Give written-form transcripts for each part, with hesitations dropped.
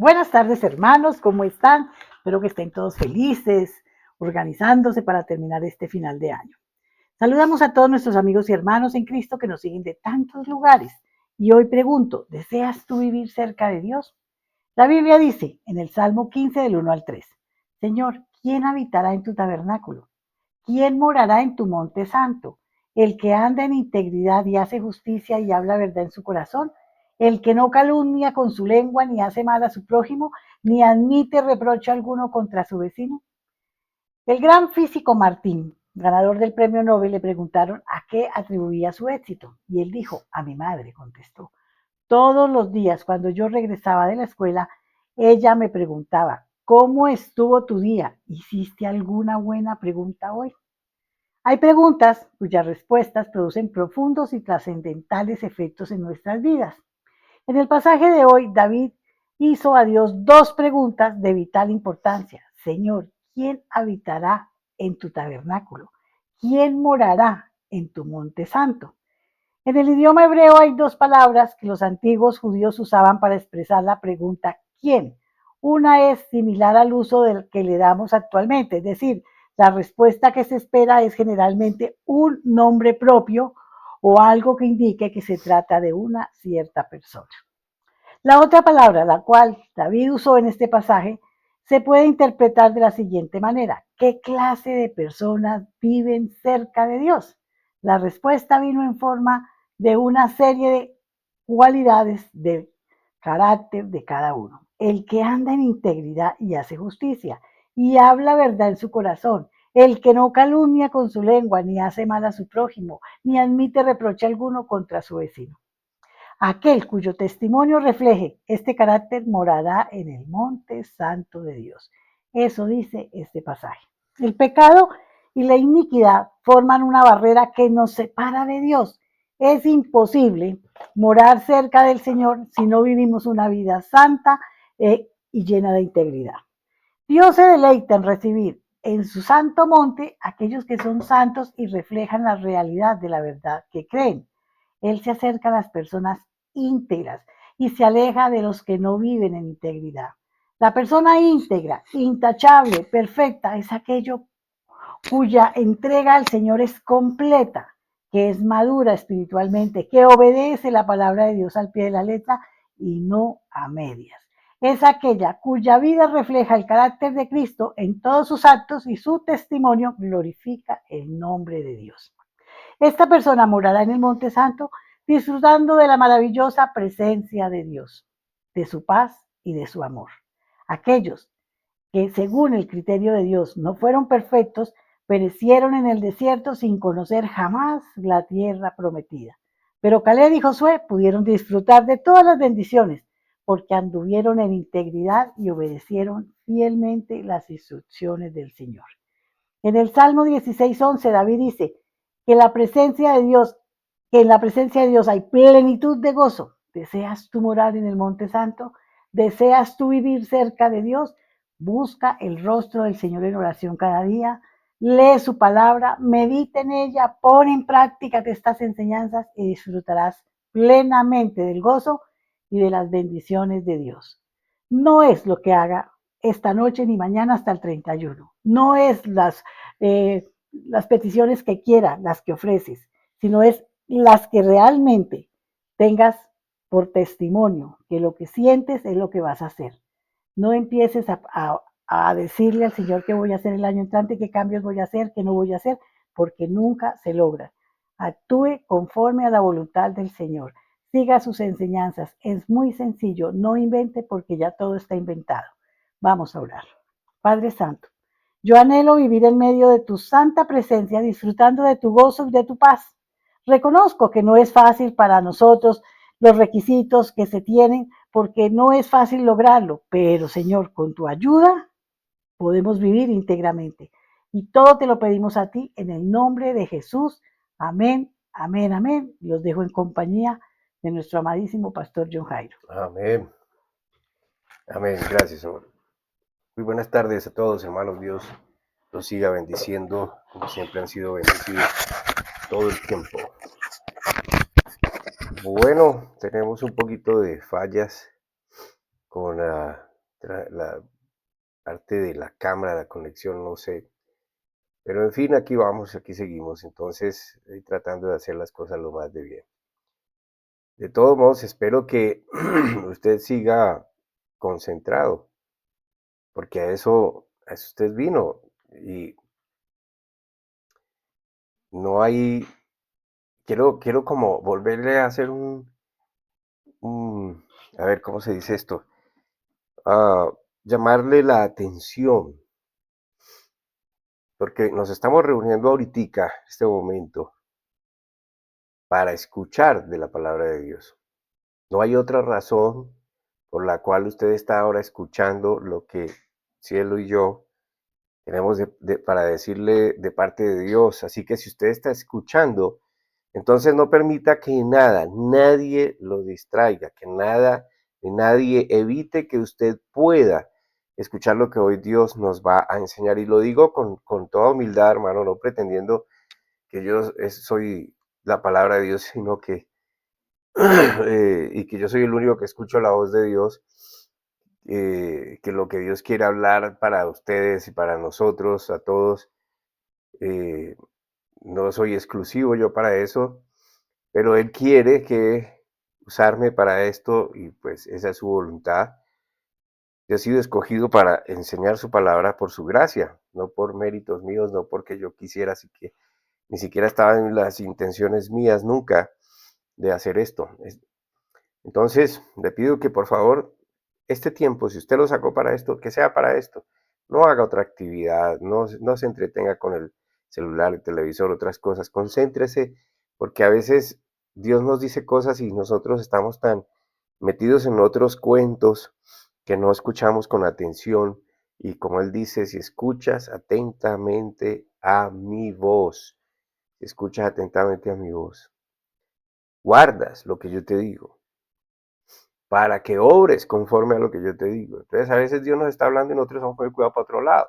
Buenas tardes, hermanos, ¿cómo están? Espero que estén todos felices, organizándose para terminar este final de año. Saludamos a todos nuestros amigos y hermanos en Cristo que nos siguen de tantos lugares. Y hoy pregunto, ¿deseas tú vivir cerca de Dios? La Biblia dice en el Salmo 15 del 1 al 3, Señor, ¿quién habitará en tu tabernáculo? ¿Quién morará en tu monte santo? El que anda en integridad y hace justicia y habla verdad en su corazón, el que no calumnia con su lengua ni hace mal a su prójimo, ni admite reproche alguno contra su vecino. El gran físico Martín, ganador del premio Nobel, le preguntaron a qué atribuía su éxito y él dijo, a mi madre, contestó. Todos los días cuando yo regresaba de la escuela, ella me preguntaba, ¿cómo estuvo tu día? ¿Hiciste alguna buena pregunta hoy? Hay preguntas cuyas respuestas producen profundos y trascendentales efectos en nuestras vidas. En el pasaje de hoy, David hizo a Dios dos preguntas de vital importancia. Señor, ¿quién habitará en tu tabernáculo? ¿Quién morará en tu monte santo? En el idioma hebreo hay dos palabras que los antiguos judíos usaban para expresar la pregunta ¿quién? Una es similar al uso del que le damos actualmente, es decir, la respuesta que se espera es generalmente un nombre propio o algo que indique que se trata de una cierta persona. La otra palabra, la cual David usó en este pasaje, se puede interpretar de la siguiente manera. ¿Qué clase de personas viven cerca de Dios? La respuesta vino en forma de una serie de cualidades de carácter de cada uno. El que anda en integridad y hace justicia y habla verdad en su corazón. El que no calumnia con su lengua, ni hace mal a su prójimo, ni admite reproche alguno contra su vecino. Aquel cuyo testimonio refleje este carácter morará en el monte santo de Dios. Eso dice este pasaje. El pecado y la iniquidad forman una barrera que nos separa de Dios. Es imposible morar cerca del Señor si no vivimos una vida santa y llena de integridad. Dios se deleita en recibir en su santo monte aquellos que son santos y reflejan la realidad de la verdad que creen. Él se acerca a las personas íntegras y se aleja de los que no viven en integridad. La persona íntegra, intachable, perfecta, es aquello cuya entrega al Señor es completa, que es madura espiritualmente, que obedece la palabra de Dios al pie de la letra y no a medias. Es aquella cuya vida refleja el carácter de Cristo en todos sus actos y su testimonio glorifica el nombre de Dios. Esta persona morará en el Monte Santo disfrutando de la maravillosa presencia de Dios, de su paz y de su amor. Aquellos que según el criterio de Dios no fueron perfectos, perecieron en el desierto sin conocer jamás la tierra prometida. Pero Caleb y Josué pudieron disfrutar de todas las bendiciones porque anduvieron en integridad y obedecieron fielmente las instrucciones del Señor. En el Salmo 16:11 David dice que la presencia de Dios, que en la presencia de Dios hay plenitud de gozo. ¿Deseas tú morar en el Monte Santo? ¿Deseas tú vivir cerca de Dios? Busca el rostro del Señor en oración cada día, lee su palabra, medita en ella, pon en práctica estas enseñanzas y disfrutarás plenamente del gozo y de las bendiciones de Dios. No es lo que haga esta noche ni mañana hasta el 31. No es las peticiones que quiera, las que ofreces, sino es las que realmente tengas por testimonio, que lo que sientes es lo que vas a hacer. No empieces a decirle al Señor qué voy a hacer el año entrante, qué cambios voy a hacer, qué no voy a hacer, porque nunca se logra. Actúe conforme a la voluntad del Señor. Siga sus enseñanzas. Es muy sencillo. No invente porque ya todo está inventado. Vamos a orar. Padre Santo, yo anhelo vivir en medio de tu santa presencia, disfrutando de tu gozo y de tu paz. Reconozco que no es fácil para nosotros los requisitos que se tienen, porque no es fácil lograrlo, pero Señor, con tu ayuda podemos vivir íntegramente. Y todo te lo pedimos a ti en el nombre de Jesús. Amén, amén, amén. Los dejo en compañía de nuestro amadísimo pastor John Jairo. Amén. Amén. Gracias, Señor. Muy buenas tardes a todos, hermanos. Dios los siga bendiciendo, como siempre han sido bendecidos todo el tiempo. Bueno, tenemos un poquito de fallas con la parte de la cámara, la conexión, no sé. Pero en fin, aquí vamos, aquí seguimos. Entonces, tratando de hacer las cosas lo más de bien. De todos modos, espero que usted siga concentrado, porque a eso usted vino. Y no hay, quiero como volverle a hacer a ver, ¿cómo se dice esto? Ah, llamarle la atención, porque nos estamos reuniendo ahorita, en este momento, para escuchar de la palabra de Dios. No hay otra razón por la cual usted está ahora escuchando lo que Cielo y yo tenemos para decirle de parte de Dios. Así que si usted está escuchando, entonces no permita que nada, nadie lo distraiga, que nada ni nadie evite que usted pueda escuchar lo que hoy Dios nos va a enseñar. Y lo digo con toda humildad, hermano, no pretendiendo que yo soy la palabra de Dios, sino que y que yo soy el único que escucho la voz de Dios, que lo que Dios quiere hablar para ustedes y para nosotros, a todos, eh, no soy exclusivo yo para eso, pero Él quiere que usarme para esto y pues esa es su voluntad. Yo he sido escogido para enseñar su palabra por su gracia, no por méritos míos, no porque yo quisiera, así que ni siquiera estaban en las intenciones mías nunca de hacer esto. Entonces, le pido que por favor, este tiempo, si usted lo sacó para esto, que sea para esto. No haga otra actividad, no se entretenga con el celular, el televisor, otras cosas. Concéntrese, porque a veces Dios nos dice cosas y nosotros estamos tan metidos en otros cuentos que no escuchamos con atención. Y como Él dice, si escuchas atentamente a mi voz, si escuchas atentamente a mi voz, guardas lo que yo te digo para que obres conforme a lo que yo te digo. Entonces a veces Dios nos está hablando y nosotros estamos con el cuidado para otro lado.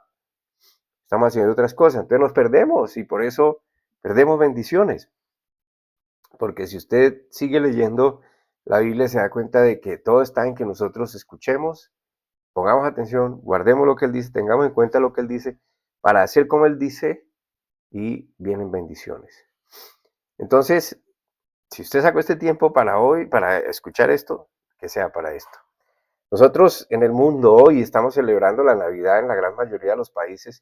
Estamos haciendo otras cosas. Entonces nos perdemos y por eso perdemos bendiciones. Porque si usted sigue leyendo la Biblia se da cuenta de que todo está en que nosotros escuchemos, pongamos atención, guardemos lo que Él dice, tengamos en cuenta lo que Él dice para hacer como Él dice y vienen bendiciones. Entonces, si usted sacó este tiempo para hoy, para escuchar esto, que sea para esto. Nosotros en el mundo hoy estamos celebrando la Navidad en la gran mayoría de los países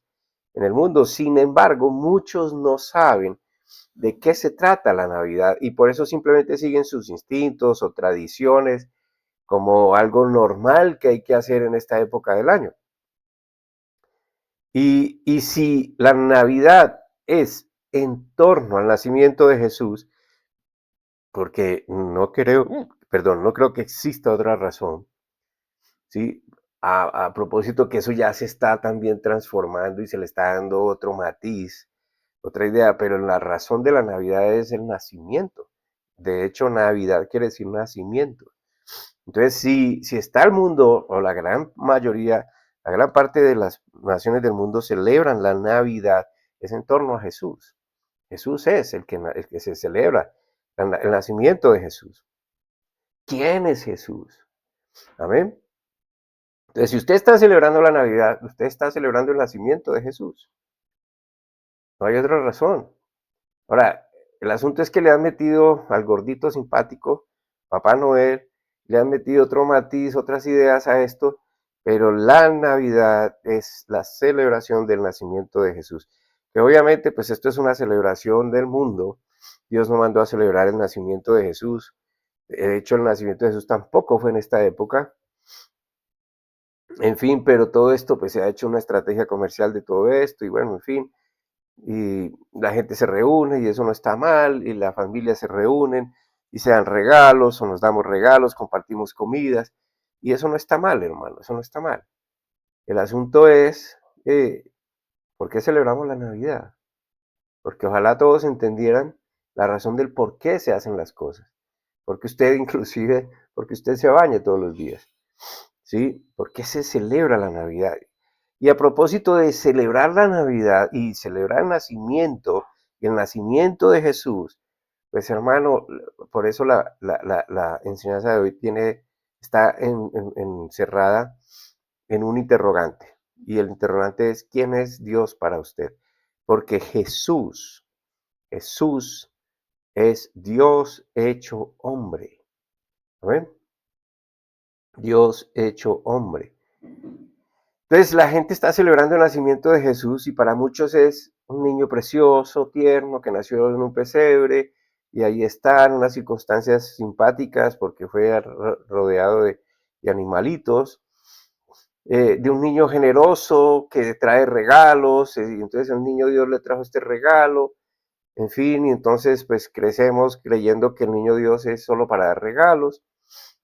en el mundo. Sin embargo, muchos no saben de qué se trata la Navidad y por eso simplemente siguen sus instintos o tradiciones como algo normal que hay que hacer en esta época del año. Y si la Navidad es en torno al nacimiento de Jesús, porque no creo que exista otra razón, ¿sí? A propósito que eso ya se está también transformando y se le está dando otro matiz, otra idea, pero la razón de la Navidad es el nacimiento. De hecho, Navidad quiere decir nacimiento. Entonces, si está el mundo, o la gran mayoría, la gran parte de las naciones del mundo celebran la Navidad, es en torno a Jesús. Jesús es el que se celebra, el nacimiento de Jesús. ¿Quién es Jesús? Amén. Entonces, si usted está celebrando la Navidad, usted está celebrando el nacimiento de Jesús. No hay otra razón. Ahora, el asunto es que le han metido al gordito simpático, Papá Noel, le han metido otro matiz, otras ideas a esto, pero la Navidad es la celebración del nacimiento de Jesús. Que obviamente, pues esto es una celebración del mundo. Dios no mandó a celebrar el nacimiento de Jesús. De hecho, el nacimiento de Jesús tampoco fue en esta época. En fin, pero todo esto, pues se ha hecho una estrategia comercial de todo esto y bueno, en fin, y la gente se reúne y eso no está mal, y las familias se reúnen y se dan regalos o nos damos regalos, compartimos comidas, y eso no está mal, hermano, eso no está mal. El asunto es, ¿por qué celebramos la Navidad? Porque ojalá todos entendieran la razón del por qué se hacen las cosas. Porque usted inclusive, porque usted se baña todos los días. ¿Sí? ¿Por qué se celebra la Navidad? Y a propósito de celebrar la Navidad y celebrar el nacimiento de Jesús, pues hermano, por eso la enseñanza de hoy está encerrada en un interrogante. Y el interrogante es, ¿quién es Dios para usted? Porque Jesús es Dios hecho hombre. ¿Ven? Dios hecho hombre. Entonces la gente está celebrando el nacimiento de Jesús y para muchos es un niño precioso, tierno, que nació en un pesebre y ahí está en unas circunstancias simpáticas porque fue rodeado de animalitos, de un niño generoso que trae regalos, y entonces el niño Dios le trajo este regalo, en fin, y entonces pues crecemos creyendo que el niño Dios es solo para dar regalos.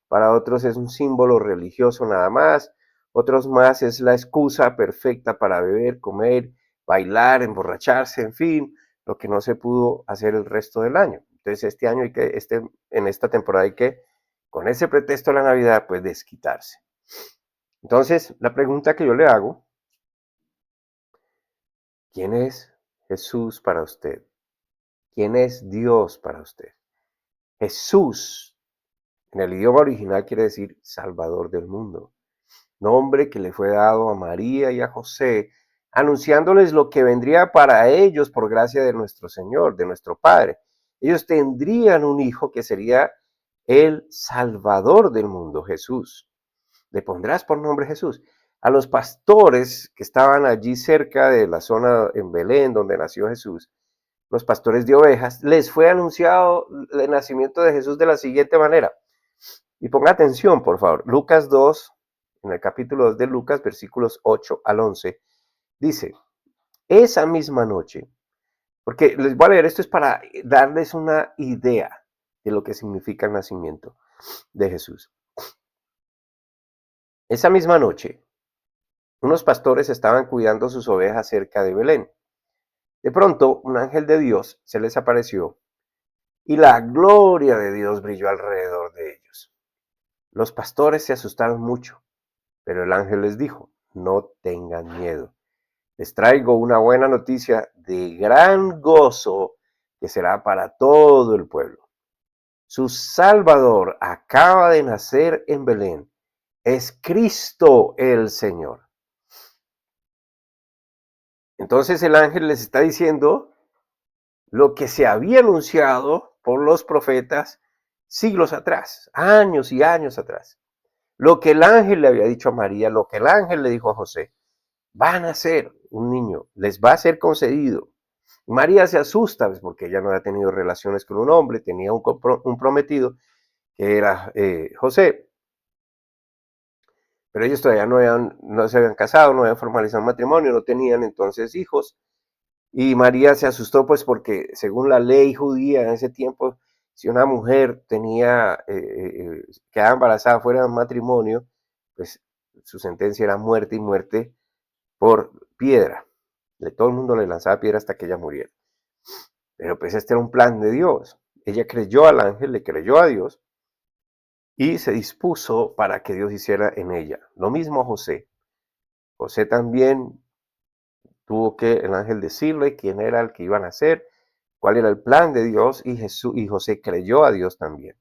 Para otros es un símbolo religioso nada más, otros más es la excusa perfecta para beber, comer, bailar, emborracharse, en fin, lo que no se pudo hacer el resto del año. Entonces este año en esta temporada hay que, con ese pretexto de la Navidad, pues desquitarse. Entonces, la pregunta que yo le hago, ¿quién es Jesús para usted? ¿Quién es Dios para usted? Jesús, en el idioma original quiere decir Salvador del mundo. Nombre que le fue dado a María y a José, anunciándoles lo que vendría para ellos por gracia de nuestro Señor, de nuestro Padre. Ellos tendrían un hijo que sería el Salvador del mundo, Jesús. Le pondrás por nombre Jesús. A los pastores que estaban allí cerca de la zona en Belén, donde nació Jesús, los pastores de ovejas, les fue anunciado el nacimiento de Jesús de la siguiente manera. Y ponga atención, por favor. Lucas 2, en el capítulo 2 de Lucas, versículos 8 al 11, dice, esa misma noche, porque les voy a leer, esto es para darles una idea de lo que significa el nacimiento de Jesús. Esa misma noche, unos pastores estaban cuidando sus ovejas cerca de Belén. De pronto, un ángel de Dios se les apareció y la gloria de Dios brilló alrededor de ellos. Los pastores se asustaron mucho, pero el ángel les dijo, no tengan miedo. Les traigo una buena noticia de gran gozo que será para todo el pueblo. Su Salvador acaba de nacer en Belén. Es Cristo el Señor. Entonces el ángel les está diciendo lo que se había anunciado por los profetas siglos atrás, años y años atrás. Lo que el ángel le había dicho a María, lo que el ángel le dijo a José, van a ser un niño, les va a ser concedido. María se asusta pues, porque ella no había tenido relaciones con un hombre, tenía un prometido que era José, pero ellos todavía no se habían casado, no habían formalizado un matrimonio, no tenían entonces hijos. Y María se asustó pues porque según la ley judía en ese tiempo, si una mujer quedaba embarazada fuera de matrimonio, pues su sentencia era muerte y muerte por piedra. Todo el mundo le lanzaba piedra hasta que ella muriera. Pero pues este era un plan de Dios. Ella creyó al ángel, le creyó a Dios y se dispuso para que Dios hiciera en ella. Lo mismo José. José también tuvo que el ángel decirle quién era el que iban a ser, cuál era el plan de Dios y José creyó a Dios también.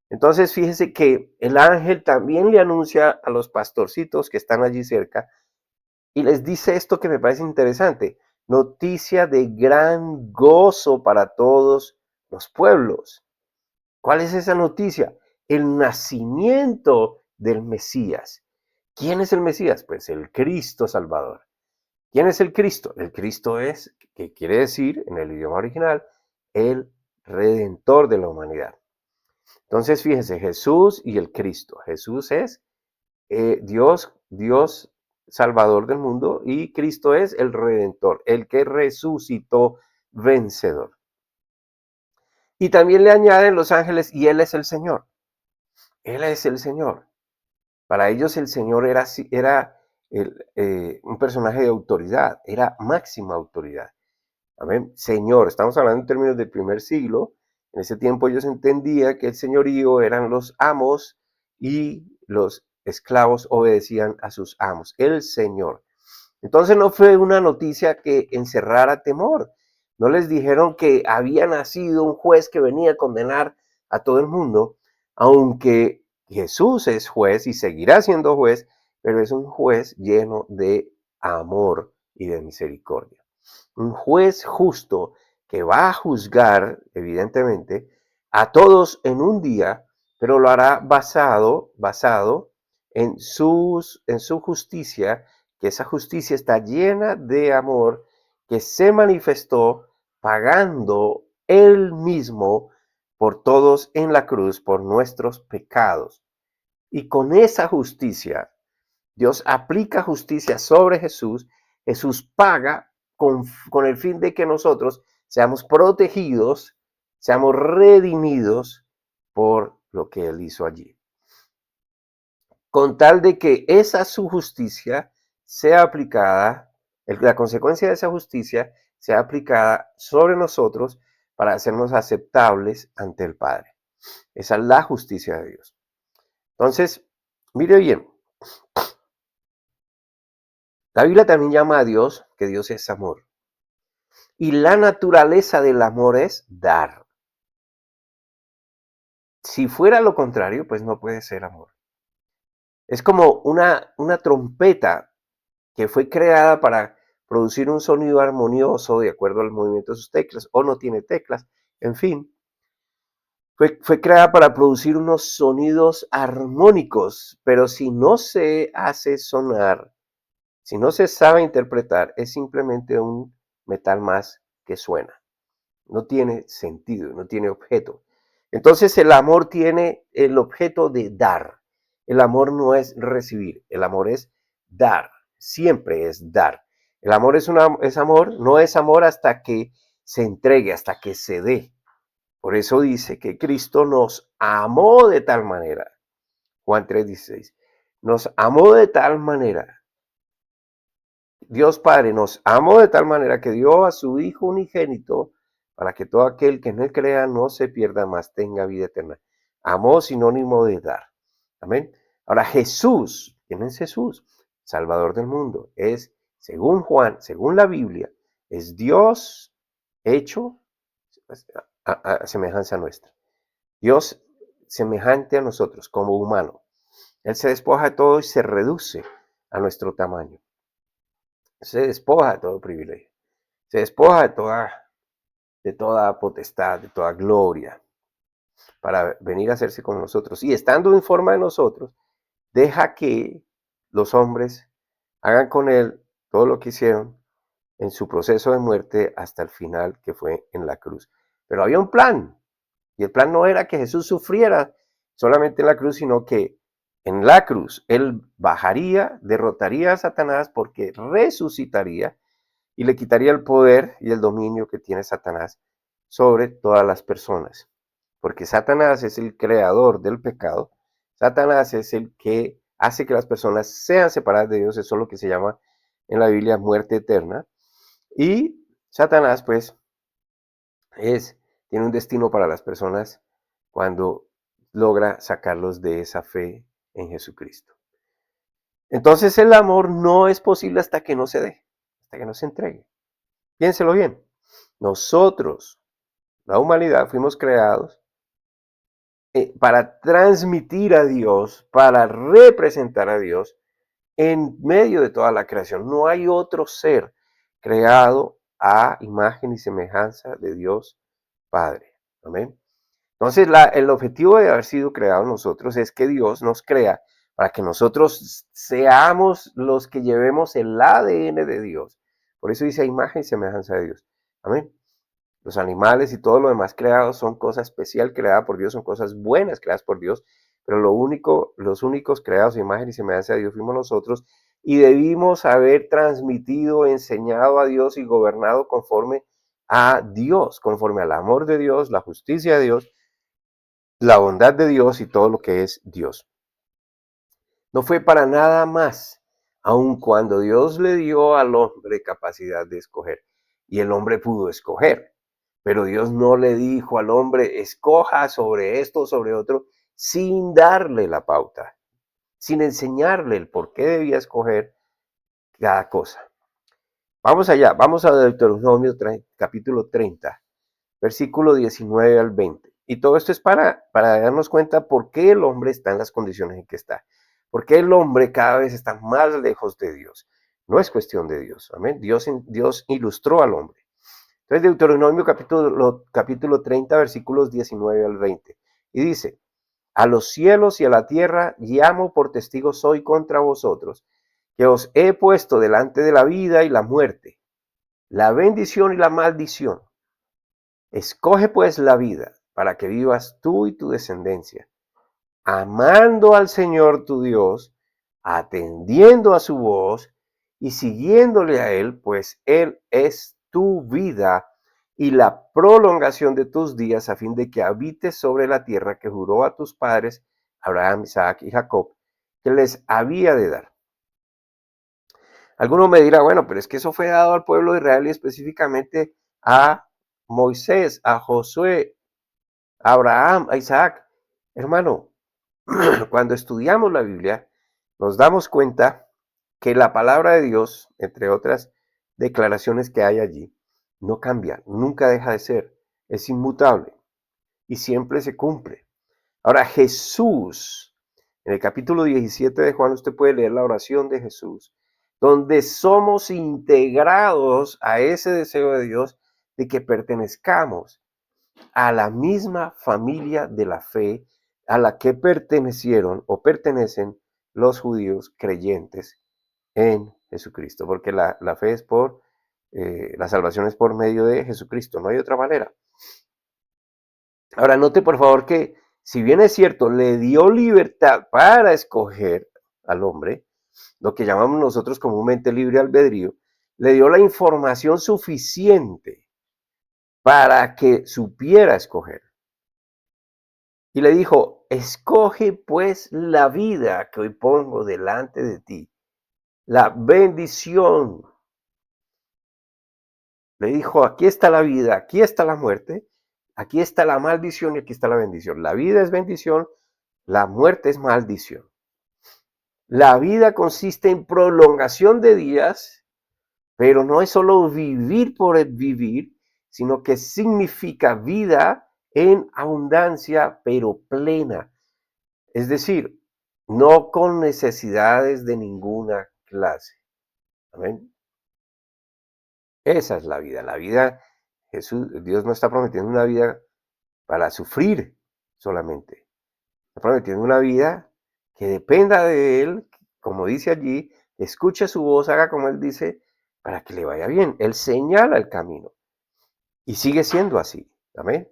Entonces fíjese que el ángel también le anuncia a los pastorcitos que están allí cerca y les dice esto que me parece interesante, noticia de gran gozo para todos los pueblos. ¿Cuál es esa noticia? El nacimiento del Mesías. ¿Quién es el Mesías? Pues el Cristo Salvador. ¿Quién es el Cristo? El Cristo es, que quiere decir en el idioma original, el Redentor de la humanidad. Entonces, fíjense, Jesús y el Cristo. Jesús es Dios Salvador del mundo y Cristo es el Redentor, el que resucitó vencedor. Y también le añaden los ángeles y Él es el Señor. Él es el Señor. Para ellos el Señor era un personaje de autoridad, era máxima autoridad. Amén. Señor, estamos hablando en términos del primer siglo. En ese tiempo ellos entendían que el señorío eran los amos y los esclavos obedecían a sus amos, el Señor. Entonces no fue una noticia que encerrara temor. No les dijeron que había nacido un juez que venía a condenar a todo el mundo, aunque Jesús es juez y seguirá siendo juez, pero es un juez lleno de amor y de misericordia. Un juez justo que va a juzgar, evidentemente, a todos en un día, pero lo hará basado en su justicia, que esa justicia está llena de amor, que se manifestó pagando él mismo por todos en la cruz, por nuestros pecados. Y con esa justicia, Dios aplica justicia sobre Jesús. Jesús paga con el fin de que nosotros seamos protegidos, seamos redimidos por lo que Él hizo allí. Con tal de que esa su justicia sea aplicada, la consecuencia de esa justicia sea aplicada sobre nosotros para hacernos aceptables ante el Padre. Esa es la justicia de Dios. Entonces, mire bien, la Biblia también llama a Dios que Dios es amor. Y la naturaleza del amor es dar. Si fuera lo contrario, pues no puede ser amor. Es como una trompeta que fue creada para producir un sonido armonioso de acuerdo al movimiento de sus teclas, o no tiene teclas, en fin. Fue creada para producir unos sonidos armónicos, pero si no se hace sonar, si no se sabe interpretar, es simplemente un metal más que suena. No tiene sentido, no tiene objeto. Entonces el amor tiene el objeto de dar. El amor no es recibir, el amor es dar, siempre es dar. El amor es amor, no es amor hasta que se entregue, hasta que se dé. Por eso dice que Cristo nos amó de tal manera. Juan 3:16. Nos amó de tal manera. Dios Padre nos amó de tal manera que dio a su Hijo unigénito para que todo aquel que en él crea no se pierda, más tenga vida eterna. Amor sinónimo de dar. Amén. Ahora Jesús, ¿quién es Jesús? Salvador del mundo. Es, según Juan, según la Biblia, es Dios hecho a semejanza nuestra. Dios semejante a nosotros como humano. Él se despoja de todo y se reduce a nuestro tamaño. Se despoja de todo privilegio. Se despoja de toda potestad, de toda gloria, para venir a hacerse con nosotros. Y estando en forma de nosotros, deja que los hombres hagan con él todo lo que hicieron en su proceso de muerte hasta el final, que fue en la cruz. Pero había un plan, y el plan no era que Jesús sufriera solamente en la cruz, sino que en la cruz él bajaría, derrotaría a Satanás porque resucitaría y le quitaría el poder y el dominio que tiene Satanás sobre todas las personas. Porque Satanás es el creador del pecado. Satanás es el que hace que las personas sean separadas de Dios. Eso es lo que se llama en la Biblia muerte eterna. Y Satanás, pues, tiene un destino para las personas cuando logra sacarlos de esa fe en Jesucristo. Entonces el amor no es posible hasta que no se dé, hasta que no se entregue. Piénselo bien. Nosotros, la humanidad, fuimos creados para transmitir a Dios, para representar a Dios en medio de toda la creación. No hay otro ser creado a imagen y semejanza de Dios Padre. Amén. Entonces, el objetivo de haber sido creados nosotros es que Dios nos crea para que nosotros seamos los que llevemos el ADN de Dios. Por eso dice imagen y semejanza de Dios. Amén. Los animales y todo lo demás creado son cosas especial creadas por Dios, son cosas buenas creadas por Dios, pero los únicos creados a imagen y semejanza de Dios fuimos nosotros y debimos haber transmitido, enseñado a Dios y gobernado conforme a Dios, conforme al amor de Dios, la justicia de Dios, la bondad de Dios y todo lo que es Dios. No fue para nada más, aun cuando Dios le dio al hombre capacidad de escoger y el hombre pudo escoger. Pero Dios no le dijo al hombre, escoja sobre esto o sobre otro, sin darle la pauta, sin enseñarle el por qué debía escoger cada cosa. Vamos allá, vamos a Deuteronomio capítulo 30, versículo 19 al 20. Y todo esto es para darnos cuenta por qué el hombre está en las condiciones en que está. Porque el hombre cada vez está más lejos de Dios. No es cuestión de Dios. Amén. Dios ilustró al hombre. Entonces, Deuteronomio capítulo 30, versículos 19 al 20. Y dice, a los cielos y a la tierra llamo por testigos hoy contra vosotros, que os he puesto delante de la vida y la muerte, la bendición y la maldición. Escoge pues la vida para que vivas tú y tu descendencia, amando al Señor tu Dios, atendiendo a su voz y siguiéndole a Él, pues Él es tu vida y la prolongación de tus días, a fin de que habites sobre la tierra que juró a tus padres, Abraham, Isaac y Jacob, que les había de dar. Alguno me dirá, bueno, pero es que eso fue dado al pueblo de Israel y específicamente a Moisés, a Josué, a Abraham, a Isaac. Hermano, cuando estudiamos la Biblia, nos damos cuenta que la palabra de Dios, entre otras declaraciones que hay allí, no cambia, nunca deja de ser, es inmutable y siempre se cumple. Ahora, Jesús, en el capítulo 17 de Juan, usted puede leer la oración de Jesús, donde somos integrados a ese deseo de Dios de que pertenezcamos a la misma familia de la fe a la que pertenecieron o pertenecen los judíos creyentes en Jesucristo, porque la fe es la salvación es por medio de Jesucristo, no hay otra manera. Ahora, note por favor que si bien es cierto, le dio libertad para escoger al hombre, lo que llamamos nosotros comúnmente libre albedrío, le dio la información suficiente para que supiera escoger. Y le dijo, escoge pues la vida que hoy pongo delante de ti, la bendición. Le dijo, aquí está la vida, aquí está la muerte, aquí está la maldición y aquí está la bendición. La vida es bendición, la muerte es maldición. La vida consiste en prolongación de días, pero no es solo vivir por el vivir, sino que significa vida en abundancia, pero plena. Es decir, no con necesidades de ninguna clase. Amén. Esa es la vida. La vida, Dios no está prometiendo una vida para sufrir solamente. Está prometiendo una vida que dependa de Él, como dice allí, escuche su voz, haga como Él dice, para que le vaya bien. Él señala el camino. Y sigue siendo así. Amén.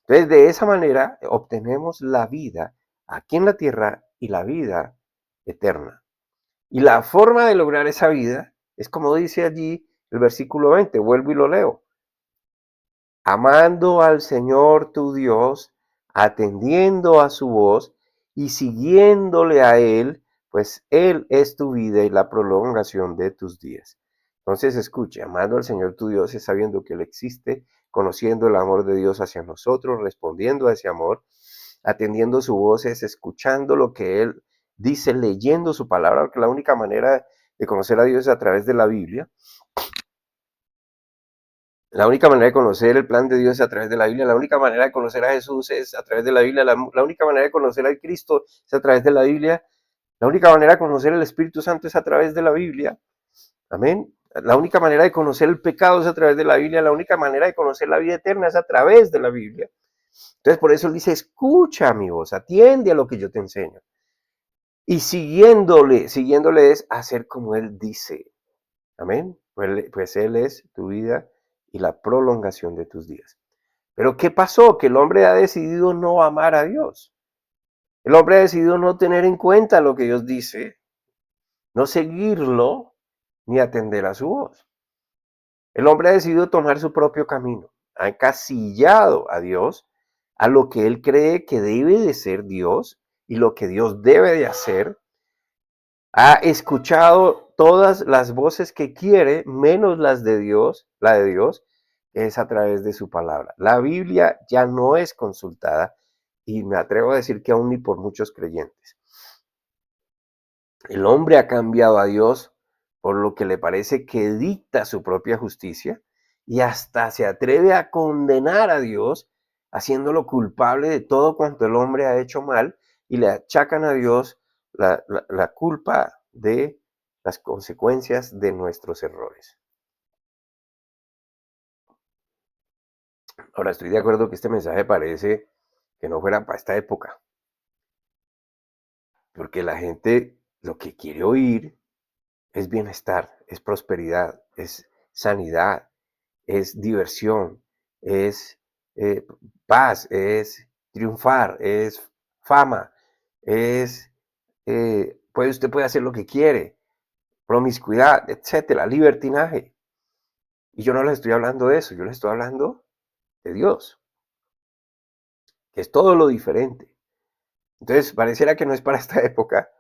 Entonces, de esa manera obtenemos la vida aquí en la tierra y la vida eterna. Y la forma de lograr esa vida es como dice allí el versículo 20, vuelvo y lo leo. Amando al Señor tu Dios, atendiendo a su voz y siguiéndole a Él, pues Él es tu vida y la prolongación de tus días. Entonces escuche, amando al Señor tu Dios es sabiendo que Él existe, conociendo el amor de Dios hacia nosotros, respondiendo a ese amor, atendiendo su voz es escuchando lo que Él dice, leyendo su palabra, porque la única manera de conocer a Dios es a través de la Biblia. La única manera de conocer el plan de Dios es a través de la Biblia. La única manera de conocer a Jesús es a través de la Biblia. La única manera de conocer a Cristo es a través de la Biblia. La única manera de conocer el Espíritu Santo es a través de la Biblia. Amén. La única manera de conocer el pecado es a través de la Biblia. La única manera de conocer la vida eterna es a través de la Biblia. Entonces, por eso él dice, escucha mi voz, atiende a lo que yo te enseño. Y siguiéndole es hacer como Él dice. Amén. Pues Él es tu vida y la prolongación de tus días. Pero ¿qué pasó? Que el hombre ha decidido no amar a Dios. El hombre ha decidido no tener en cuenta lo que Dios dice, no seguirlo ni atender a su voz. El hombre ha decidido tomar su propio camino. Ha encasillado a Dios a lo que él cree que debe de ser Dios y lo que Dios debe de hacer. Ha escuchado todas las voces que quiere, menos las de Dios, la de Dios, es a través de su palabra. La Biblia ya no es consultada y me atrevo a decir que aún ni por muchos creyentes. El hombre ha cambiado a Dios por lo que le parece que dicta su propia justicia y hasta se atreve a condenar a Dios, haciéndolo culpable de todo cuanto el hombre ha hecho mal y le achacan a Dios la culpa de las consecuencias de nuestros errores. Ahora, estoy de acuerdo que este mensaje parece que no fuera para esta época, porque la gente lo que quiere oír es bienestar, es prosperidad, es sanidad, es diversión, es eh, paz, es triunfar, es fama, es usted puede hacer lo que quiere, promiscuidad, etcétera, libertinaje. Y yo no les estoy hablando de eso, yo les estoy hablando de Dios, que es todo lo diferente. Entonces, pareciera que no es para esta época,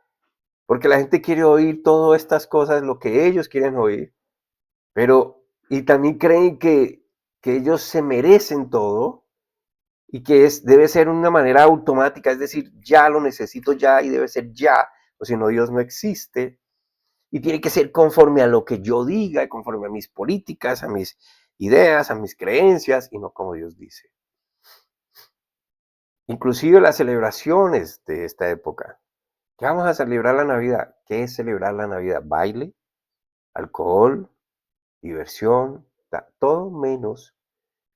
porque la gente quiere oír todas estas cosas, lo que ellos quieren oír, pero, y también creen que ellos se merecen todo y que debe ser una manera automática, es decir, ya lo necesito ya y debe ser ya, o si no, Dios no existe. Y tiene que ser conforme a lo que yo diga, conforme a mis políticas, a mis ideas, a mis creencias, y no como Dios dice. Inclusive las celebraciones de esta época. ¿Qué vamos a celebrar la Navidad? ¿Qué es celebrar la Navidad? Baile, alcohol, diversión, todo menos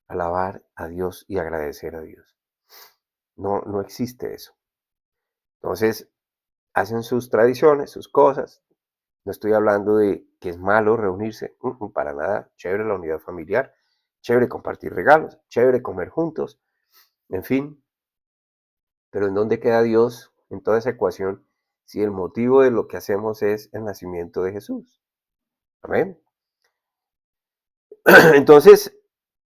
alabar a Dios y agradecer a Dios. No, no existe eso. Entonces, hacen sus tradiciones, sus cosas. No estoy hablando de que es malo reunirse, para nada. Chévere la unidad familiar, chévere compartir regalos, chévere comer juntos, en fin. Pero ¿en dónde queda Dios en toda esa ecuación si el motivo de lo que hacemos es el nacimiento de Jesús? Amén. Entonces,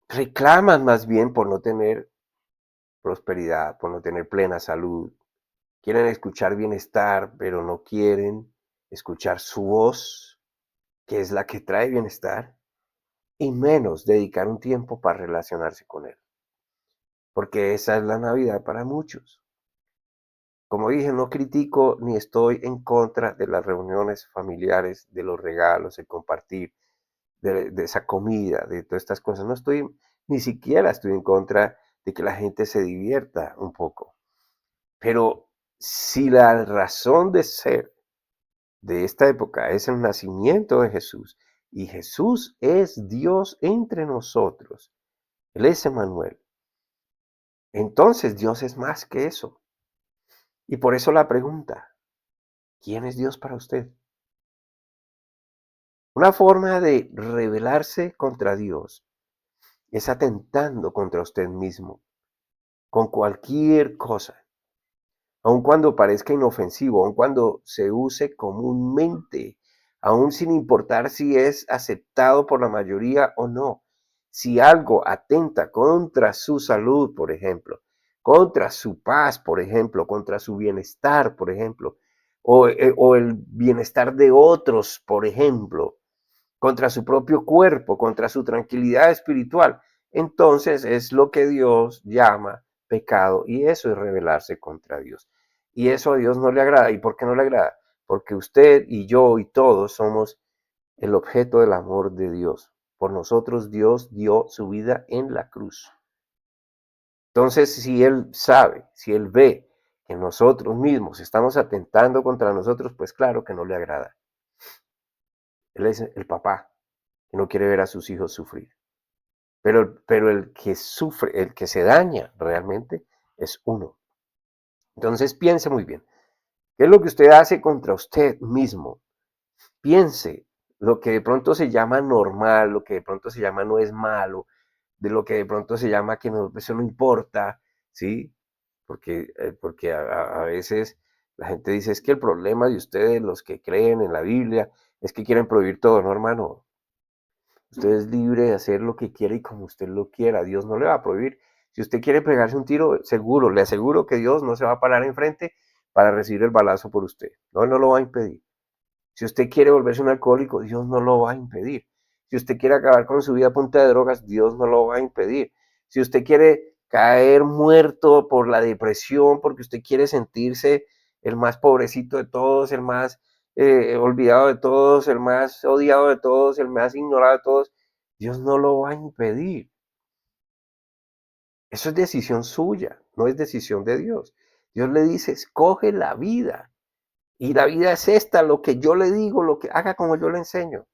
reclaman más bien por no tener prosperidad, por no tener plena salud. Quieren escuchar bienestar, pero no quieren escuchar su voz, que es la que trae bienestar, y menos dedicar un tiempo para relacionarse con Él. Porque esa es la Navidad para muchos. Como dije, no critico ni estoy en contra de las reuniones familiares, de los regalos, de compartir, de esa comida, de todas estas cosas. No estoy, ni siquiera estoy en contra de que la gente se divierta un poco. Pero si la razón de ser de esta época es el nacimiento de Jesús y Jesús es Dios entre nosotros, Él es Emmanuel, entonces Dios es más que eso. Y por eso la pregunta, ¿quién es Dios para usted? Una forma de rebelarse contra Dios es atentando contra usted mismo, con cualquier cosa, aun cuando parezca inofensivo, aun cuando se use comúnmente, aun sin importar si es aceptado por la mayoría o no. Si algo atenta contra su salud, por ejemplo, contra su paz, por ejemplo, contra su bienestar, por ejemplo, o el bienestar de otros, por ejemplo, contra su propio cuerpo, contra su tranquilidad espiritual, entonces es lo que Dios llama pecado y eso es rebelarse contra Dios. Y eso a Dios no le agrada. ¿Y por qué no le agrada? Porque usted y yo y todos somos el objeto del amor de Dios. Por nosotros Dios dio su vida en la cruz. Entonces, si Él sabe, si Él ve que nosotros mismos estamos atentando contra nosotros, pues claro que no le agrada. Él es el papá que no quiere ver a sus hijos sufrir. Pero el que sufre, el que se daña realmente es uno. Entonces piense muy bien. ¿Qué es lo que usted hace contra usted mismo? Piense lo que de pronto se llama normal, lo que de pronto se llama no es malo, de lo que de pronto se llama que no, eso no importa, ¿sí? Porque a veces la gente dice, es que el problema de ustedes, los que creen en la Biblia, es que quieren prohibir todo, no, hermano. Usted es libre de hacer lo que quiera y como usted lo quiera. Dios no le va a prohibir. Si usted quiere pegarse un tiro, seguro, le aseguro que Dios no se va a parar enfrente para recibir el balazo por usted. No, Él no lo va a impedir. Si usted quiere volverse un alcohólico, Dios no lo va a impedir. Si usted quiere acabar con su vida a punta de drogas, Dios no lo va a impedir. Si usted quiere caer muerto por la depresión, porque usted quiere sentirse el más pobrecito de todos, el más olvidado de todos, el más odiado de todos, el más ignorado de todos, Dios no lo va a impedir. Eso es decisión suya, no es decisión de Dios. Dios le dice, escoge la vida. Y la vida es esta, lo que yo le digo, lo que haga como yo le enseño.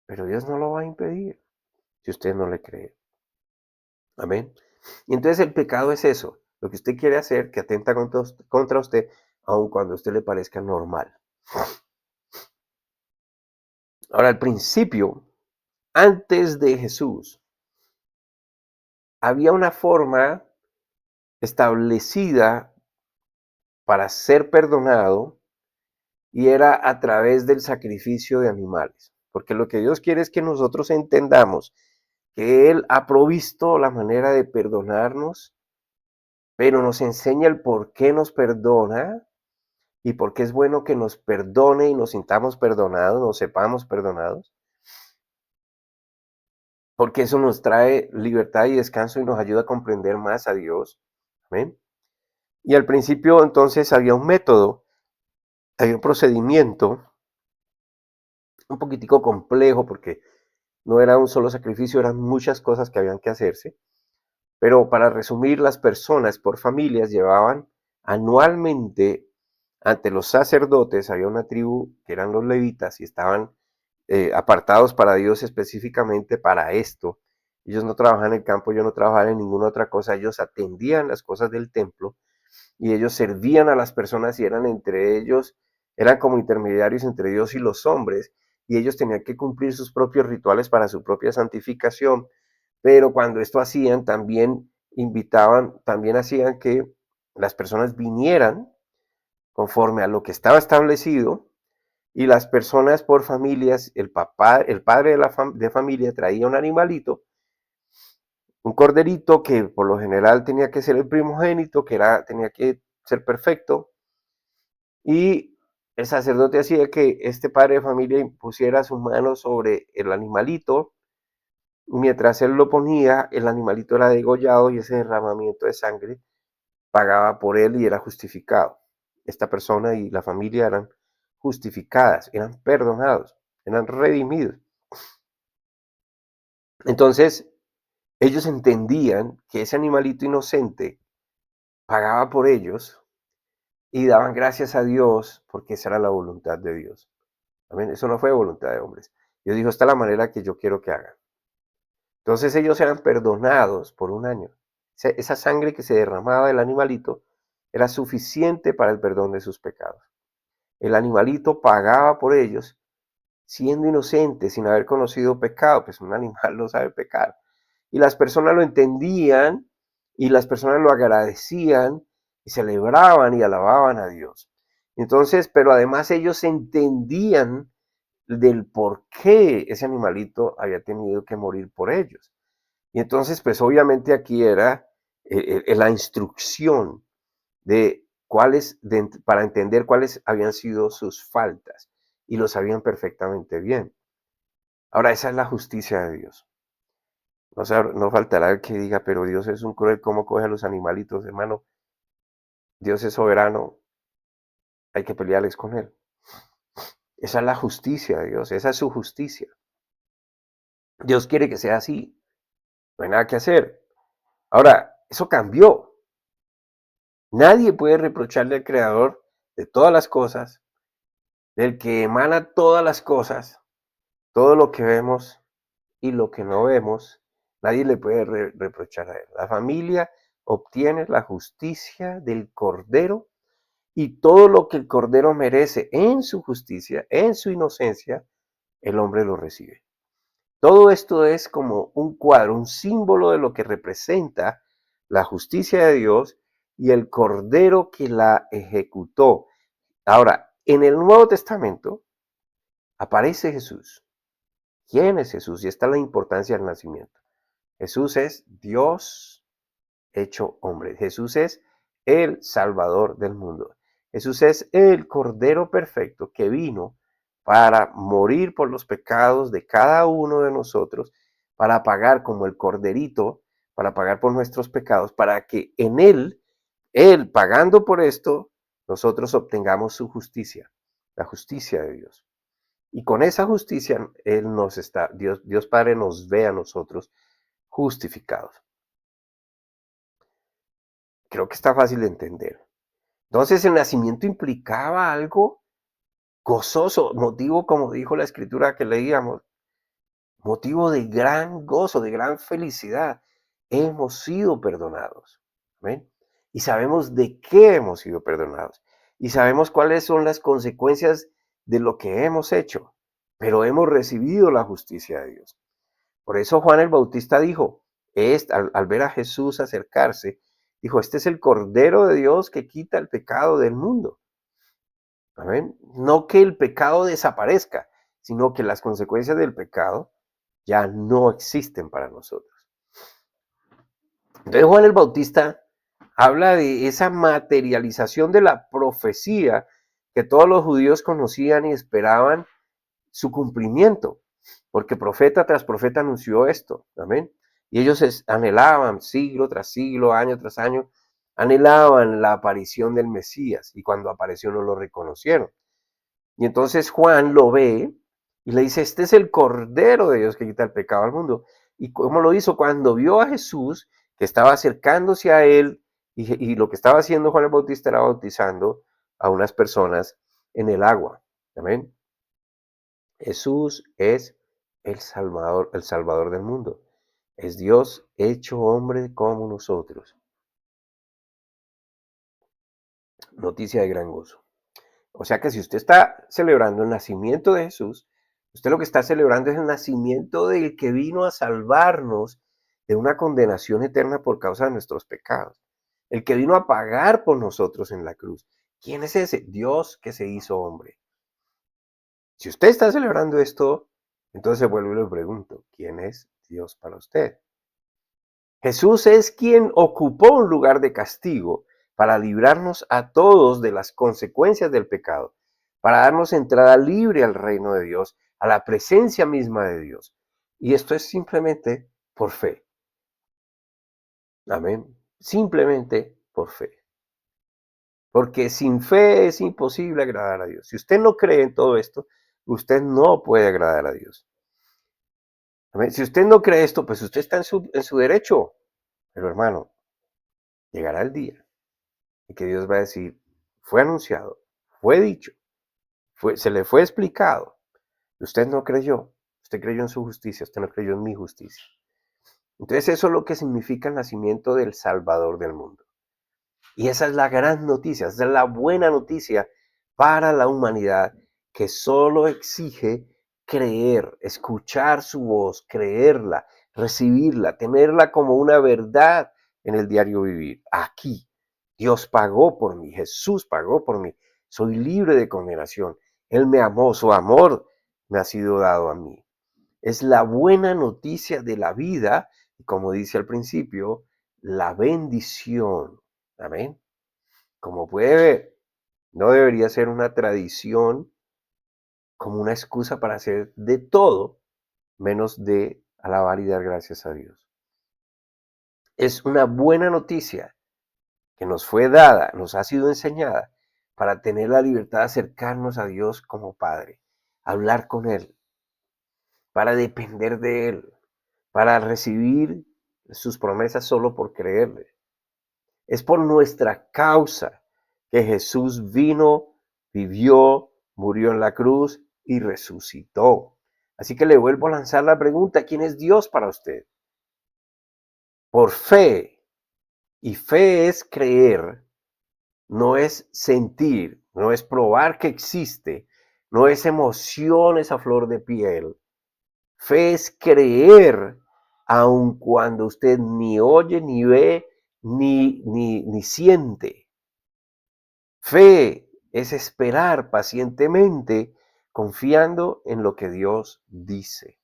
Pero Dios no lo va a impedir si usted no le cree. Amén. Y entonces el pecado es eso, lo que usted quiere hacer que atenta contra usted, aun cuando a usted le parezca normal. Ahora, al principio, antes de Jesús, había una forma establecida para ser perdonado y era a través del sacrificio de animales. Porque lo que Dios quiere es que nosotros entendamos que Él ha provisto la manera de perdonarnos, pero nos enseña el por qué nos perdona y por qué es bueno que nos perdone y nos sintamos perdonados, nos sepamos perdonados, porque eso nos trae libertad y descanso y nos ayuda a comprender más a Dios. ¿Amén? Y al principio entonces había un método, había un procedimiento un poquitico complejo porque no era un solo sacrificio, eran muchas cosas que habían que hacerse. Pero para resumir, las personas por familias llevaban anualmente ante los sacerdotes, había una tribu que eran los levitas y estaban apartados para Dios específicamente para esto. Ellos no trabajaban en el campo, ellos no trabajaban en ninguna otra cosa, ellos atendían las cosas del templo y ellos servían a las personas y eran entre ellos, eran como intermediarios entre Dios y los hombres, y ellos tenían que cumplir sus propios rituales para su propia santificación, pero cuando esto hacían, también invitaban, también hacían que las personas vinieran conforme a lo que estaba establecido, y las personas por familias, el papá, el padre de familia traía un animalito, un corderito que por lo general tenía que ser el primogénito, tenía que ser perfecto, y el sacerdote hacía que este padre de familia pusiera su mano sobre el animalito, y mientras él lo ponía, el animalito era degollado y ese derramamiento de sangre pagaba por él y era justificado. Esta persona y la familia eran justificadas, eran perdonados, eran redimidos. Entonces, ellos entendían que ese animalito inocente pagaba por ellos y daban gracias a Dios porque esa era la voluntad de Dios. Amén. Eso no fue voluntad de hombres. Dios dijo, esta es la manera que yo quiero que hagan. Entonces ellos eran perdonados por un año. Esa sangre que se derramaba del animalito era suficiente para el perdón de sus pecados. El animalito pagaba por ellos siendo inocente, sin haber conocido pecado, pues un animal no sabe pecar. Y las personas lo entendían y las personas lo agradecían y celebraban y alababan a Dios. Entonces, pero además ellos entendían del por qué ese animalito había tenido que morir por ellos. Y entonces, pues obviamente aquí era la instrucción de para entender cuáles habían sido sus faltas y lo sabían perfectamente bien. Ahora, esa es la justicia de Dios. No faltará el que diga, pero Dios es un cruel, ¿cómo coge a los animalitos, hermano? Dios es soberano, hay que pelearles con él. Esa es la justicia de Dios, esa es su justicia. Dios quiere que sea así, no hay nada que hacer. Ahora, eso cambió. Nadie puede reprocharle al Creador de todas las cosas, del que emana todas las cosas, todo lo que vemos y lo que no vemos, nadie le puede reprochar a él. La familia obtiene la justicia del Cordero y todo lo que el Cordero merece en su justicia, en su inocencia, el hombre lo recibe. Todo esto es como un cuadro, un símbolo de lo que representa la justicia de Dios y el Cordero que la ejecutó. Ahora, en el Nuevo Testamento aparece Jesús. ¿Quién es Jesús? Y esta es la importancia del nacimiento. Jesús es Dios hecho hombre. Jesús es el Salvador del mundo. Jesús es el Cordero perfecto que vino para morir por los pecados de cada uno de nosotros, para pagar como el corderito, para pagar por nuestros pecados, para que en Él pagando por esto, nosotros obtengamos su justicia, la justicia de Dios. Y con esa justicia, Dios Padre nos ve a nosotros justificados. Creo que está fácil de entender. Entonces el nacimiento implicaba algo gozoso, motivo, como dijo la escritura que leíamos, motivo de gran gozo, de gran felicidad. Hemos sido perdonados. ¿Ven? Y sabemos de qué hemos sido perdonados. Y sabemos cuáles son las consecuencias de lo que hemos hecho. Pero hemos recibido la justicia de Dios. Por eso Juan el Bautista dijo, al ver a Jesús acercarse, dijo, este es el Cordero de Dios que quita el pecado del mundo. ¿Amén? No que el pecado desaparezca, sino que las consecuencias del pecado ya no existen para nosotros. Entonces Juan el Bautista habla de esa materialización de la profecía que todos los judíos conocían y esperaban su cumplimiento, porque profeta tras profeta anunció esto, amén. Y ellos anhelaban siglo tras siglo, año tras año, anhelaban la aparición del Mesías, y cuando apareció no lo reconocieron. Y entonces Juan lo ve y le dice, este es el Cordero de Dios que quita el pecado al mundo. ¿Y cómo lo hizo? Cuando vio a Jesús que estaba acercándose a él y lo que estaba haciendo Juan el Bautista era bautizando a unas personas en el agua. Amén. Jesús es el Salvador del mundo. Es Dios hecho hombre como nosotros. Noticia de gran gozo. O sea que si usted está celebrando el nacimiento de Jesús, usted lo que está celebrando es el nacimiento del que vino a salvarnos de una condenación eterna por causa de nuestros pecados. El que vino a pagar por nosotros en la cruz. ¿Quién es ese? Dios que se hizo hombre. Si usted está celebrando esto, entonces vuelvo y le pregunto, ¿quién es Dios para usted? Jesús es quien ocupó un lugar de castigo para librarnos a todos de las consecuencias del pecado, para darnos entrada libre al reino de Dios, a la presencia misma de Dios. Y esto es simplemente por fe. Amén. Simplemente por fe. Porque sin fe es imposible agradar a Dios. Si usted no cree en todo esto, usted no puede agradar a Dios. Amén. Si usted no cree esto, pues usted está en su derecho. Pero hermano, llegará el día y que Dios va a decir, fue anunciado, fue dicho, se le fue explicado. Usted no creyó, usted creyó en su justicia, usted no creyó en mi justicia. Entonces eso es lo que significa el nacimiento del Salvador del mundo. Y esa es la gran noticia, esa es la buena noticia para la humanidad que solo exige creer, escuchar su voz, creerla, recibirla, tenerla como una verdad en el diario vivir. Aquí, Dios pagó por mí, Jesús pagó por mí, soy libre de condenación. Él me amó, su amor me ha sido dado a mí. Es la buena noticia de la vida y como dice al principio, la bendición. Amén. Como puede ver, no debería ser una tradición como una excusa para hacer de todo menos de alabar y dar gracias a Dios. Es una buena noticia que nos fue dada, nos ha sido enseñada para tener la libertad de acercarnos a Dios como Padre, hablar con Él, para depender de Él, para recibir sus promesas solo por creerle. Es por nuestra causa que Jesús vino, vivió, murió en la cruz y resucitó. Así que le vuelvo a lanzar la pregunta, ¿quién es Dios para usted? Por fe. Y fe es creer, no es sentir, no es probar que existe, no es emociones a flor de piel. Fe es creer aun cuando usted ni oye, ni ve, ni siente. Fe es esperar pacientemente confiando en lo que Dios dice.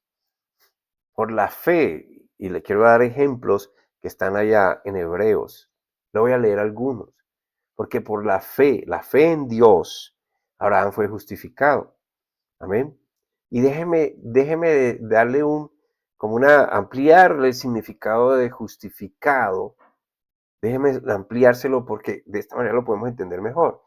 Por la fe, y le quiero dar ejemplos que están allá en Hebreos. Le voy a leer algunos. Porque por la fe en Dios, Abraham fue justificado. Amén. Y déjeme darle ampliarle el significado de justificado. Déjeme ampliárselo porque de esta manera lo podemos entender mejor.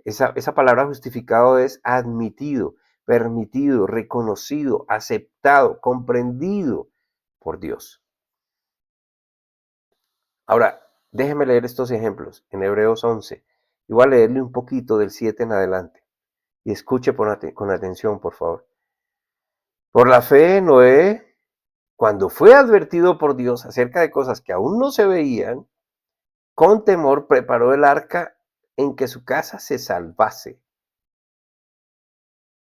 Esa palabra justificado es admitido, permitido, reconocido, aceptado, comprendido por Dios. Ahora, déjeme leer estos ejemplos en Hebreos 11. Y voy a leerle un poquito del 7 en adelante. Y escuche con atención, por favor. Por la fe, Noé, cuando fue advertido por Dios acerca de cosas que aún no se veían, con temor preparó el arca en que su casa se salvase.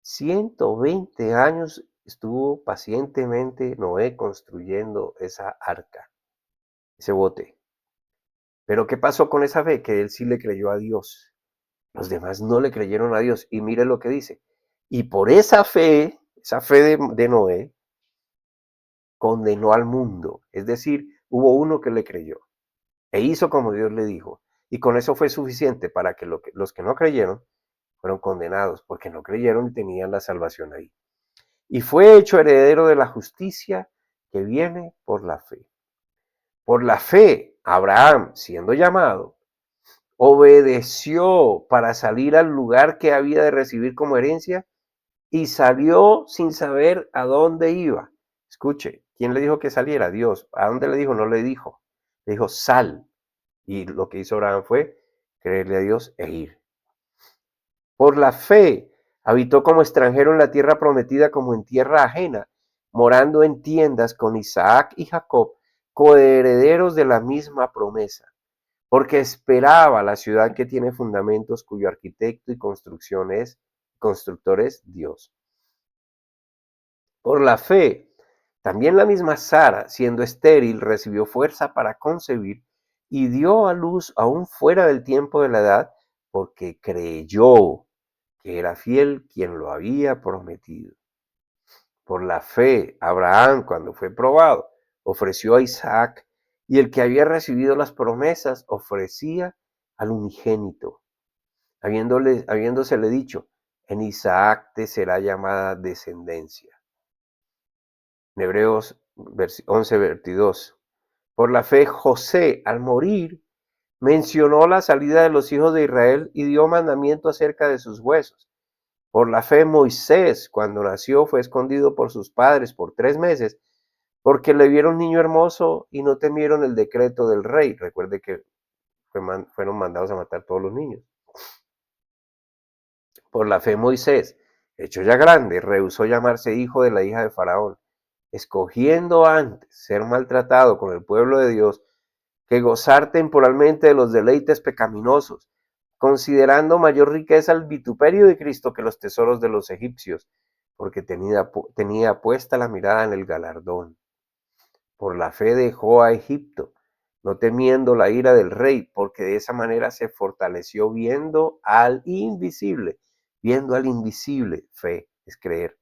120 años estuvo pacientemente Noé construyendo esa arca, ese bote. Pero ¿qué pasó con esa fe? Que él sí le creyó a Dios. Los demás no le creyeron a Dios. Y mire lo que dice. Y por esa fe de Noé, condenó al mundo. Es decir, hubo uno que le creyó e hizo como Dios le dijo. Y con eso fue suficiente para que los que no creyeron fueron condenados, porque no creyeron y tenían la salvación ahí. Y fue hecho heredero de la justicia que viene por la fe. Por la fe, Abraham, siendo llamado, obedeció para salir al lugar que había de recibir como herencia y salió sin saber a dónde iba. Escuche, ¿quién le dijo que saliera? Dios. ¿A dónde le dijo? No le dijo. Le dijo, sal. Y lo que hizo Abraham fue creerle a Dios e ir. Por la fe, habitó como extranjero en la tierra prometida como en tierra ajena, morando en tiendas con Isaac y Jacob, coherederos de la misma promesa, porque esperaba la ciudad que tiene fundamentos, cuyo arquitecto y constructor es Dios. Por la fe, también la misma Sara, siendo estéril, recibió fuerza para concebir y dio a luz aún fuera del tiempo de la edad, porque creyó que era fiel quien lo había prometido. Por la fe, Abraham, cuando fue probado, ofreció a Isaac, y el que había recibido las promesas ofrecía al unigénito, habiéndosele dicho, en Isaac te será llamada descendencia. En Hebreos 11:22. Por la fe, José, al morir, mencionó la salida de los hijos de Israel y dio mandamiento acerca de sus huesos. Por la fe, Moisés, cuando nació, fue escondido por sus padres por 3 meses, porque le vieron niño hermoso y no temieron el decreto del rey. Recuerde que fueron mandados a matar todos los niños. Por la fe, Moisés, hecho ya grande, rehusó llamarse hijo de la hija de Faraón, escogiendo antes ser maltratado con el pueblo de Dios que gozar temporalmente de los deleites pecaminosos, considerando mayor riqueza el vituperio de Cristo que los tesoros de los egipcios, porque tenía puesta la mirada en el galardón. Por la fe dejó a Egipto, no temiendo la ira del rey, porque de esa manera se fortaleció viendo al invisible, fe es creer.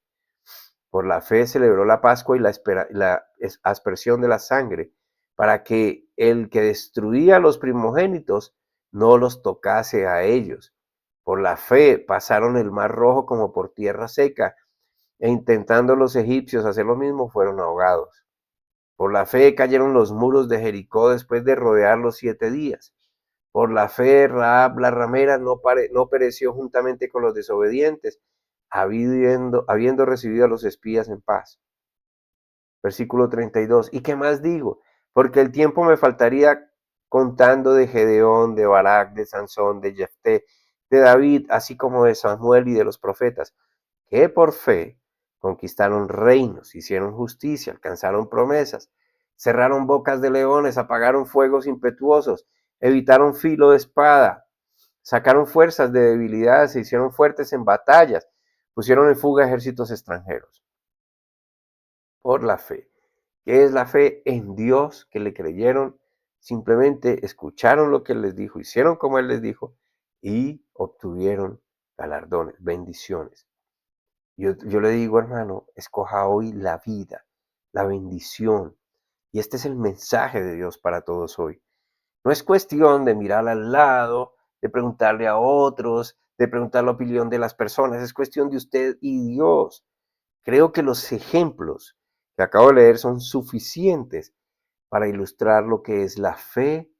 Por la fe celebró la Pascua y la aspersión de la sangre, para que el que destruía a los primogénitos no los tocase a ellos. Por la fe pasaron el mar rojo como por tierra seca, e intentando los egipcios hacer lo mismo, fueron ahogados. Por la fe cayeron los muros de Jericó después de rodearlos 7 días. Por la fe Rahab la ramera no pereció juntamente con los desobedientes, habiendo recibido a los espías en paz. Versículo 32. ¿Y qué más digo? Porque el tiempo me faltaría contando de Gedeón, de Barak, de Sansón, de Jefté, de David, así como de Samuel y de los profetas, que por fe conquistaron reinos, hicieron justicia, alcanzaron promesas, cerraron bocas de leones, apagaron fuegos impetuosos, evitaron filo de espada, sacaron fuerzas de debilidades, se hicieron fuertes en batallas, pusieron en fuga ejércitos extranjeros. Por la fe. ¿Qué es la fe? En Dios, que le creyeron, simplemente escucharon lo que Él les dijo, hicieron como Él les dijo y obtuvieron galardones, bendiciones. Yo le digo, hermano, escoja hoy la vida, la bendición. Y este es el mensaje de Dios para todos hoy. No es cuestión de mirar al lado, de preguntarle a otros, de preguntar la opinión de las personas. Es cuestión de usted y Dios. Creo que los ejemplos que acabo de leer son suficientes para ilustrar lo que es la fe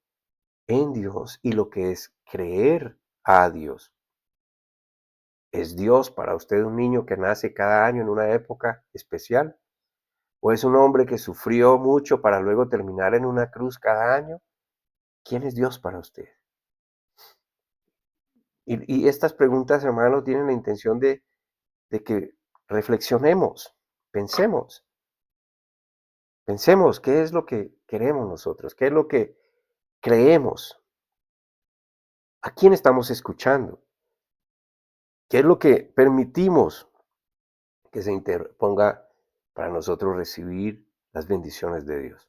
en Dios y lo que es creer a Dios. ¿Es Dios para usted un niño que nace cada año en una época especial? ¿O es un hombre que sufrió mucho para luego terminar en una cruz cada año? ¿Quién es Dios para usted? Y estas preguntas, hermano, tienen la intención de que reflexionemos, pensemos, pensemos qué es lo que queremos nosotros, qué es lo que creemos, a quién estamos escuchando, qué es lo que permitimos que se interponga para nosotros recibir las bendiciones de Dios.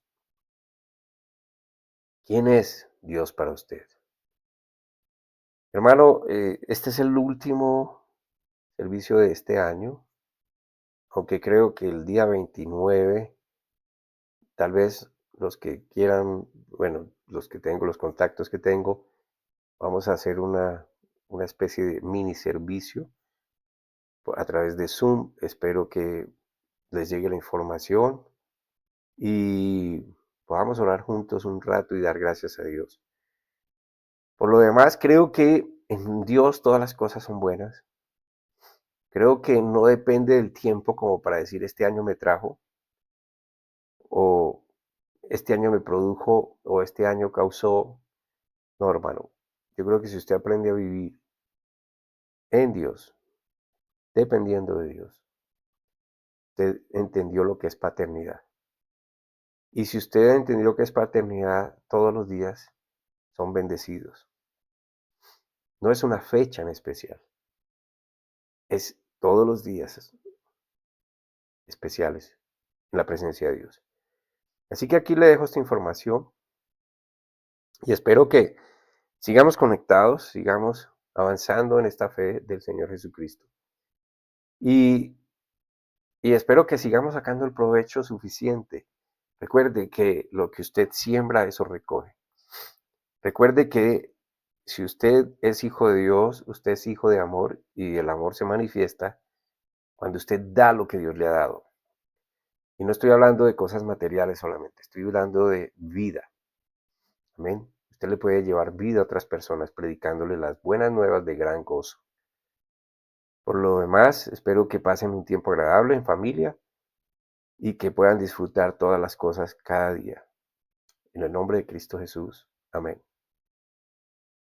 ¿Quién es Dios para usted? Hermano, este es el último servicio de este año, aunque creo que el día 29, tal vez los que quieran, bueno, los que tengo, los contactos que tengo, vamos a hacer una especie de mini servicio a través de Zoom. Espero que les llegue la información y podamos orar juntos un rato y dar gracias a Dios. Por lo demás, creo que en Dios todas las cosas son buenas. Creo que no depende del tiempo como para decir este año me trajo o este año me produjo o este año causó. No, hermano. Yo creo que si usted aprende a vivir en Dios, dependiendo de Dios, usted entendió lo que es paternidad. Y si usted entendió lo que es paternidad, todos los días son bendecidos. No es una fecha en especial, es todos los días especiales en la presencia de Dios. Así que aquí le dejo esta información y espero que sigamos conectados, sigamos avanzando en esta fe del Señor Jesucristo. Y, y espero que sigamos sacando el provecho suficiente. Recuerde que lo que usted siembra, eso recoge. Recuerde que si usted es hijo de Dios, usted es hijo de amor y el amor se manifiesta cuando usted da lo que Dios le ha dado. Y no estoy hablando de cosas materiales solamente, estoy hablando de vida. Amén. Usted le puede llevar vida a otras personas predicándole las buenas nuevas de gran gozo. Por lo demás, espero que pasen un tiempo agradable en familia y que puedan disfrutar todas las cosas cada día. En el nombre de Cristo Jesús. Amén.